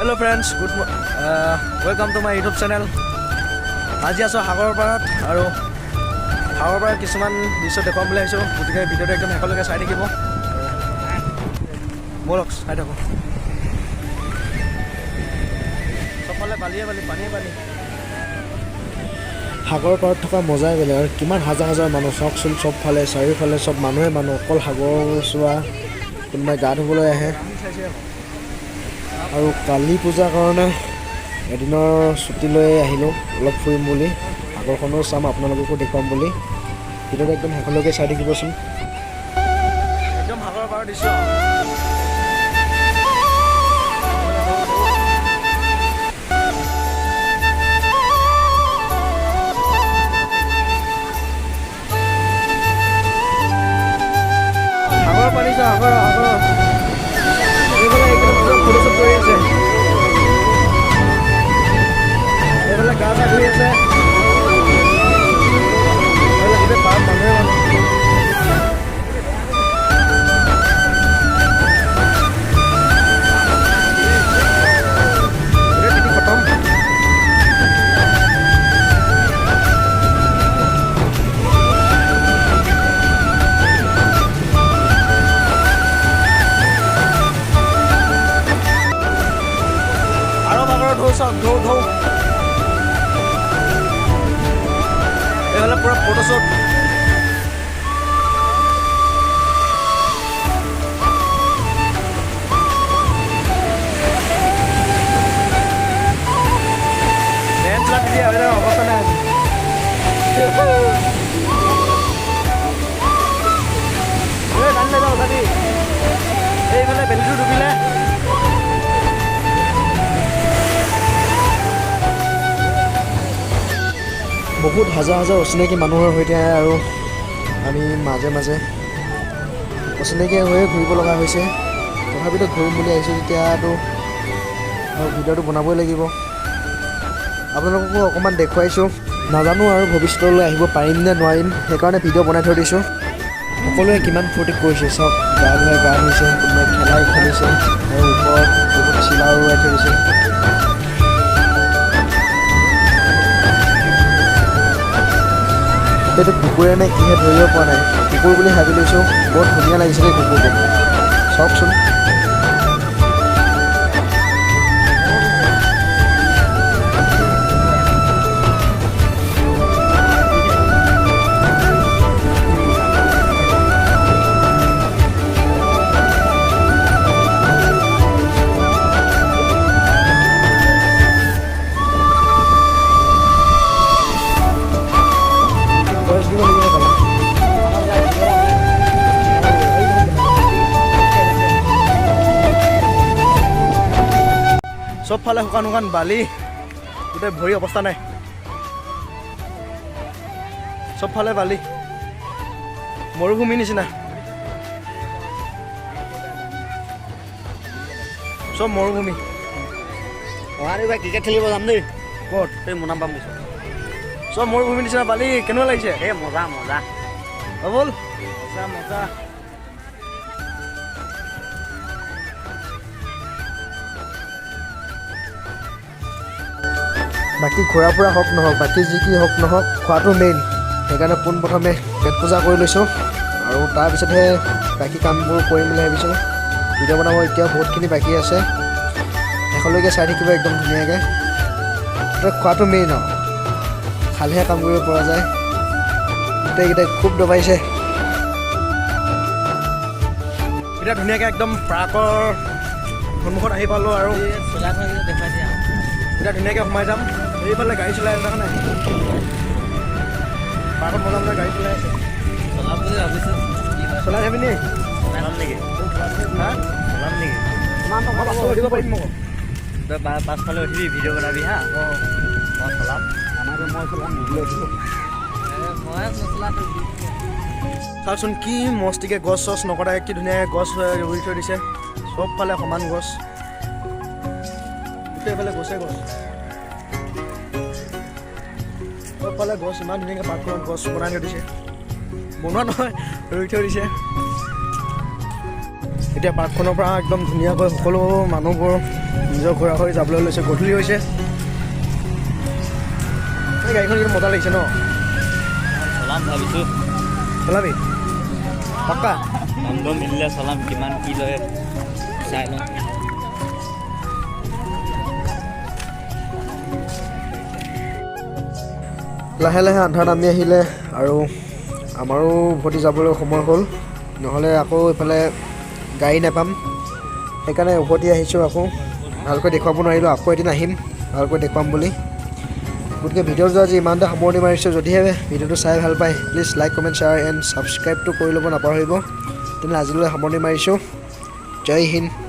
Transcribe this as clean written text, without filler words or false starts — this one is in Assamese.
Hello friends, welcome to my YouTube channel. আজি আছো সাগৰৰ পাৰত আৰু সাগৰৰ পাৰত কিছুমান দৃশ্য দেখুৱাম বুলি আহিছোঁ। গতিকে ভিডিঅ'টো একদম শেষলৈকে চাই থাকিব। বলক চাই থাকোঁ। চবফালে বালিয়ে বালি, পানীয়ে পানী। সাগৰৰ পাৰত থকা মজাই বেলেগ আৰু কিমান হাজাৰ হাজাৰ মানুহ চাওকচোন। চবফালে চাৰিওফালে চব মানুহে মানুহ, অকল সাগৰ চোৱা, কোনোবাই গা ধুবলৈ আহে। আৰু কালি পূজাৰ কাৰণে এদিনৰ ছুটি লৈ আহিলোঁ, অলপ ফুৰিম বুলি, সাগৰখনো চাম, আপোনালোককো দেখুৱাম বুলি। ভিডিঅ'টো একদম শেষলৈকে চাই থাকিবচোন। একদম সাগৰৰ পাৰৰ দৃশ্য। সাগৰৰ পানী চোৱা, সাগৰ এইফালে ফটো শ্বুট কৰি আছে, এইফালে গা চা ধুই আছে, গোটেই পাৰত মানুহে মানুহ। খতম। ঢৌ চাওক, ঢৌ এইফালে পুৰা ফটোশ্বুট। অৱস্থা নাই আজি। এইফালে বেলিটো ডুবিলে। বহুত হাজাৰ হাজাৰ অচিনাকি মানুহৰ সৈতে আৰু আমি মাজে মাজে অচিনাকি হৈয়ে ঘূৰিব লগা হৈছে। তথাপিতো ঘূৰিম বুলি আহিছোঁ তেতিয়াতো আৰু ভিডিঅ'টো বনাবই লাগিব, আপোনালোককো অকণমান দেখুৱাইছোঁ। নাজানো আৰু ভৱিষ্যতলৈ আহিব পাৰিম নে নোৱাৰিম, সেইকাৰণে ভিডিঅ' বনাই থৈ দিছোঁ। সকলোৱে কিমান ফূৰ্তি কৰিছে, চব গা ধুইছে, কোনোবাই খেলাই খেলিছে আৰু ওপৰত বহুত চিলা উৰুৱাই থৈ দিছে। এইটো কুকুৰে নে কিহে ধৰিব পৰা নাই, কুকুৰ বুলি ভাবি লৈছোঁ। বৰ ধুনীয়া লাগিছে দেই কুকুৰটো, চাওকচোন। চবফালে শুকান শুকান বালি, গোটেই ভৰি অৱস্থা নাই। চবফালে বালি, মৰুভূমি নিচিনা, চব মৰুভূমি। এইবাৰ ক্ৰিকেট খেলিব যাম দেই। ক'ত? এই মোৰ নাম পাম কৈছোঁ। চব মৰুভূমি নিচিনা বালি, কেনেকুৱা লাগিছে? এই মজা মজা ব'ল, মজা মজা। বাকী ঘূৰা ফুৰা হওক নহওক, বাকী যি কি হওক নহওক, খোৱাটো মেইন। সেইকাৰণে পোনপ্ৰথমে পেট পূজা কৰি লৈছোঁ আৰু তাৰপিছতহে বাকী কামবোৰ কৰিম বুলি ভাবিছোঁ। ভিডিঅ' বনাব এতিয়াও বহুতখিনি বাকী আছে, শেষলৈকে চাই থাকিব একদম ধুনীয়াকৈ। খোৱাটো মেইন আৰু, খালেহে কাম কৰিব পৰা যায়। গোটেইকেইটাই খুব দবাইছে। এতিয়া ধুনীয়াকৈ একদম পাৰ্কৰ সন্মুখত আহি পালোঁ আৰু দেখুৱাই দিয়া। এতিয়া ধুনীয়াকৈ সোমাই যাম। এইফালে গাড়ী চলাই আছে নাই, পাৰ্কত মজা মজা গাড়ী চলাই আছে। চলাম বুলি ভাবিছোঁ। চলাই থাবি নি? চলাম নেকি? হা? চলাম নেকি? কিমান টকা দিব পাৰিম মোক? তই পাছফালে উঠিবি, ভিডিঅ' বনাবি হা। মই চলাম। মই চলাম, ভিডিঅ' উঠিব। মই নচলাম। চাওকচোন কি মস্তিকৈ গছ চছ নকটাকৈ কি ধুনীয়াকৈ গছ ৰুই থৈ দিছে। চবফালে সমান গছ, গোটেইফালে গছে গছ, চবফালে গছ। ইমান ধুনীয়াকৈ পাৰ্কখনত গছ বনাই থৈ দিছে, বনোৱা নহয়, ৰুই থৈ দিছে। এতিয়া পাৰ্কখনৰ পৰা একদম ধুনীয়াকৈ সকলো মানুহবোৰ নিজৰ ঘূৰা হৈ যাবলৈ লৈছে গধূলি হৈছে এই গাড়ীখন কিন্তু মজা লাগিছে ন চলাম ভাবিছোঁ চলাবি পাক্কা বন্ধ মিলিলে চলাম কিমান কি লয় চাই লওঁ লাহে লাহে আন্ধাৰ নামি আহিলে আৰু আমাৰো উভতি যাবলৈ সময় হ'ল নহ'লে আকৌ এইফালে গাড়ী নাপাম সেইকাৰণে উভতি আহিছোঁ আকৌ ভালকৈ দেখুৱাব নোৱাৰিলোঁ আকৌ এদিন আহিম ভালকৈ দেখুৱাম বুলি গতিকে ভিডিঅ'টো আজি ইমানতে সামৰণি মাৰিছোঁ যদিহে ভিডিঅ'টো চাই ভাল পায় please like comment share and ছাবস্ক্ৰাইবটো কৰি ল'ব নাপাহৰিব তেনে আজিলৈ সামৰণি মাৰিছোঁ জয় হিন্দ